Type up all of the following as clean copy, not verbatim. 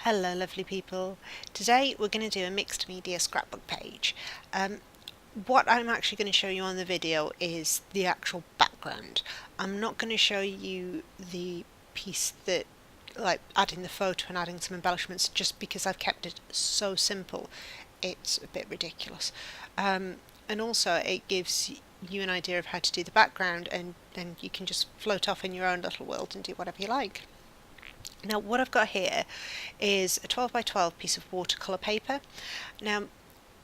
Hello lovely people. Today we're going to do a mixed media scrapbook page. What I'm actually going to show you on the video is the actual background. I'm not going to show you the piece that, like adding the photo and adding some embellishments, just because I've kept it so simple. It's a bit ridiculous. And also it gives you an idea of how to do the background, and then you can just float off in your own little world and do whatever you like. Now what I've got here is a 12 by 12 piece of watercolour paper. Now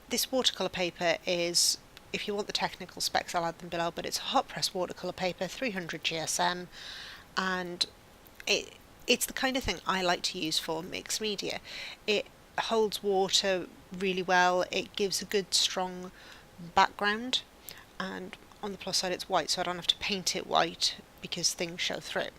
this watercolour paper is, if you want the technical specs I'll add them below, but it's a hot press watercolour paper, 300 GSM, and it's the kind of thing I like to use for mixed media. It holds water really well, it gives a good strong background, and on the plus side it's white, so I don't have to paint it white because things show through.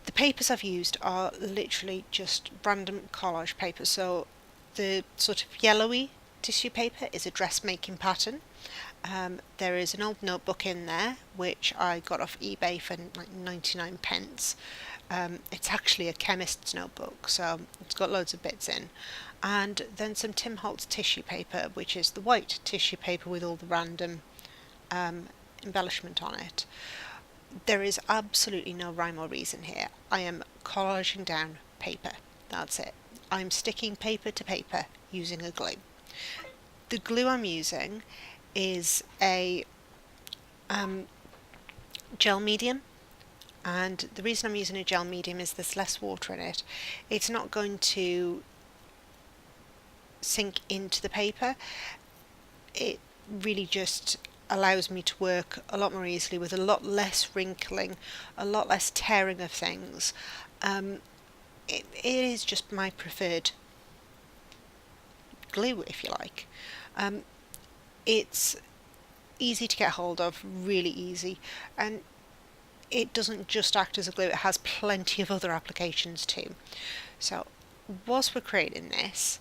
The papers I've used are literally just random collage papers. So the sort of yellowy tissue paper is a dressmaking pattern. There is an old notebook in there which I got off eBay for like 99 pence. It's actually a chemist's notebook, so it's got loads of bits in. And then some Tim Holtz tissue paper, which is the white tissue paper with all the random embellishment on it. There is absolutely no rhyme or reason here. I am collaging down paper. That's it. I'm sticking paper to paper using a glue. The glue I'm using is a gel medium, and the reason I'm using a gel medium is there's less water in it. It's not going to sink into the paper. It really just allows me to work a lot more easily with a lot less wrinkling, a lot less tearing of things. It is just my preferred glue, if you like. It's easy to get hold of, really easy, and it doesn't just act as a glue, it has plenty of other applications too. So whilst we're creating this,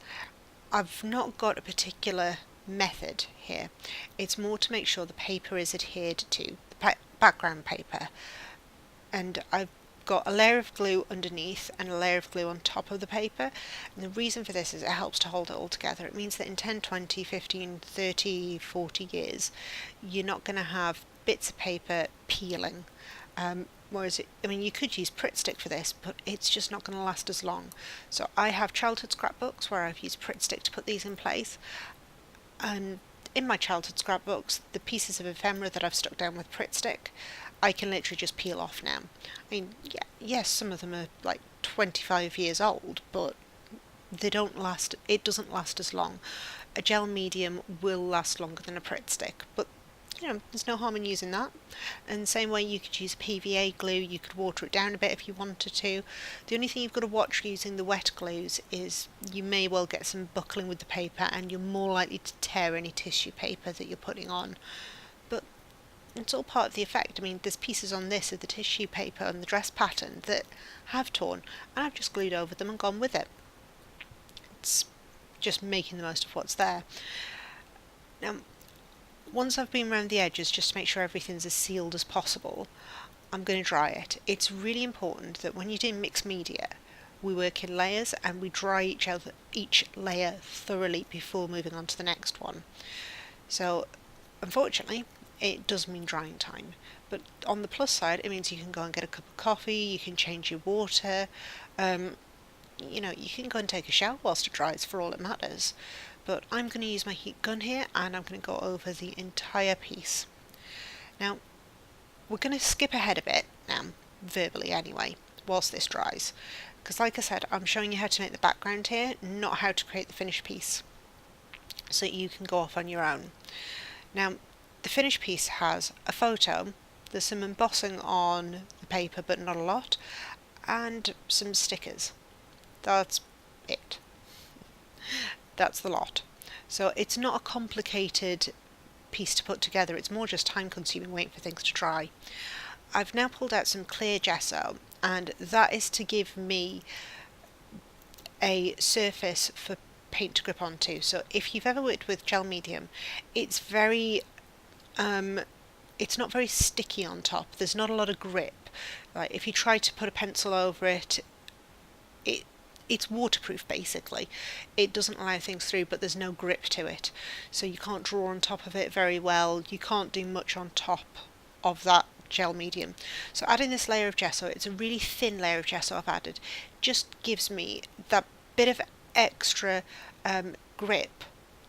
I've not got a particular method here. It's more to make sure the paper is adhered to, the background paper, and I've got a layer of glue underneath and a layer of glue on top of the paper, and the reason for this is it helps to hold it all together. It means that in 10, 20, 15, 30, 40 years you're not going to have bits of paper peeling. Whereas, you could use Pritt Stick for this, but it's just not going to last as long. So I have childhood scrapbooks where I've used Pritt Stick to put these in place, and in my childhood scrapbooks, the pieces of ephemera that I've stuck down with Pritt Stick, I can literally just peel off now. Yes, some of them are like 25 years old, but they don't last. It doesn't last as long. A gel medium will last longer than a Pritt Stick, but there's no harm in using that. And the same way, you could use PVA glue, you could water it down a bit if you wanted to. The only thing you've got to watch using the wet glues is you may well get some buckling with the paper, and you're more likely to tear any tissue paper that you're putting on. But it's all part of the effect. There's pieces on this of the tissue paper and the dress pattern that have torn, and I've just glued over them and gone with it. It's just making the most of what's there. Now, once I've been around the edges, just to make sure everything's as sealed as possible, I'm going to dry it. It's really important that when you're doing mixed media, we work in layers and we dry each layer thoroughly before moving on to the next one. So unfortunately, it does mean drying time, but on the plus side, it means you can go and get a cup of coffee, you can change your water, you can go and take a shower whilst it dries, for all it matters. But I'm going to use my heat gun here, and I'm going to go over the entire piece. Now, we're going to skip ahead a bit now, verbally anyway, whilst this dries, because like I said, I'm showing you how to make the background here, not how to create the finished piece, so you can go off on your own. Now, the finished piece has a photo, there's some embossing on the paper but not a lot, and some stickers. That's it. That's the lot. So it's not a complicated piece to put together, it's more just time consuming waiting for things to dry. I've now pulled out some clear gesso, and that is to give me a surface for paint to grip onto. So if you've ever worked with gel medium, it's it's not very sticky on top, there's not a lot of grip. Like if you try to put a pencil over it, it's waterproof basically. It doesn't allow things through, but there's no grip to it, so you can't draw on top of it very well. You can't do much on top of that gel medium. So adding this layer of gesso, it's a really thin layer of gesso I've added, just gives me that bit of extra grip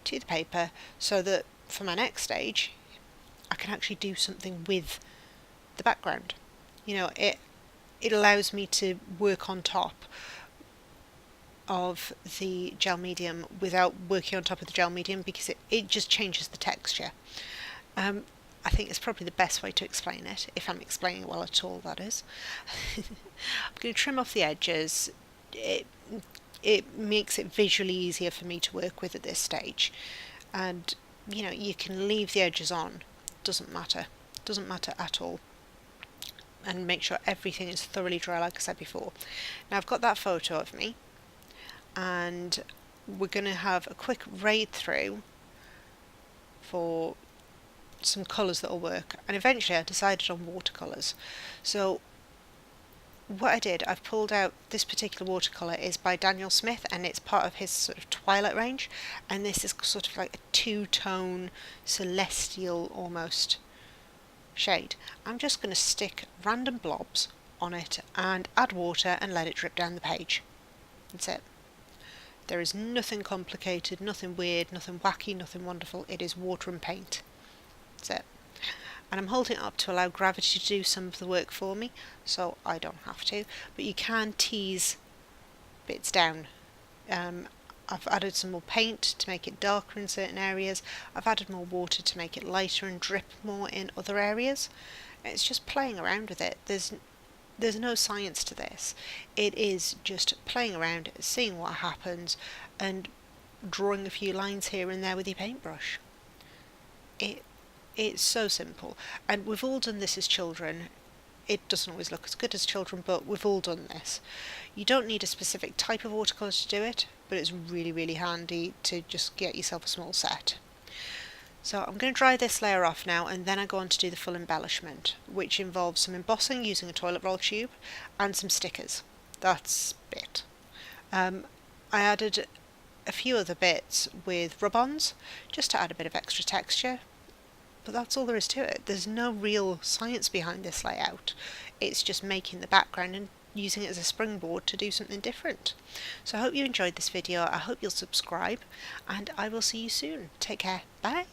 to the paper, so that for my next stage I can actually do something with the background. You know, it allows me to work on top of the gel medium without working on top of the gel medium, because it just changes the texture. I think it's probably the best way to explain it, if I'm explaining it well at all, that is. I'm going to trim off the edges. It makes it visually easier for me to work with at this stage, and you know, you can leave the edges on, doesn't matter at all, and make sure everything is thoroughly dry like I said before. Now I've got that photo of me, and we're going to have a quick raid through for some colours that will work, and eventually I decided on watercolours. So what I did, I've pulled out this particular watercolour is by Daniel Smith, and it's part of his sort of Twilight range, and this is sort of like a two-tone celestial almost shade. I'm just going to stick random blobs on it and add water and let it drip down the page. That's it. There is nothing complicated, nothing weird, nothing wacky, nothing wonderful. It is water and paint. That's it. And I'm holding it up to allow gravity to do some of the work for me, so I don't have to, but you can tease bits down. I've added some more paint to make it darker in certain areas. I've added more water to make it lighter and drip more in other areas. It's just playing around with it. There's no science to this. It is just playing around, seeing what happens, and drawing a few lines here and there with your paintbrush. It's so simple, and we've all done this as children. It doesn't always look as good as children, but we've all done this. You don't need a specific type of watercolour to do it, but it's really, really handy to just get yourself a small set. So I'm going to dry this layer off now, and then I go on to do the full embellishment, which involves some embossing using a toilet roll tube and some stickers. That's it. I added a few other bits with rub-ons just to add a bit of extra texture, but that's all there is to it. There's no real science behind this layout. It's just making the background and using it as a springboard to do something different. So I hope you enjoyed this video. I hope you'll subscribe, and I will see you soon. Take care. Bye.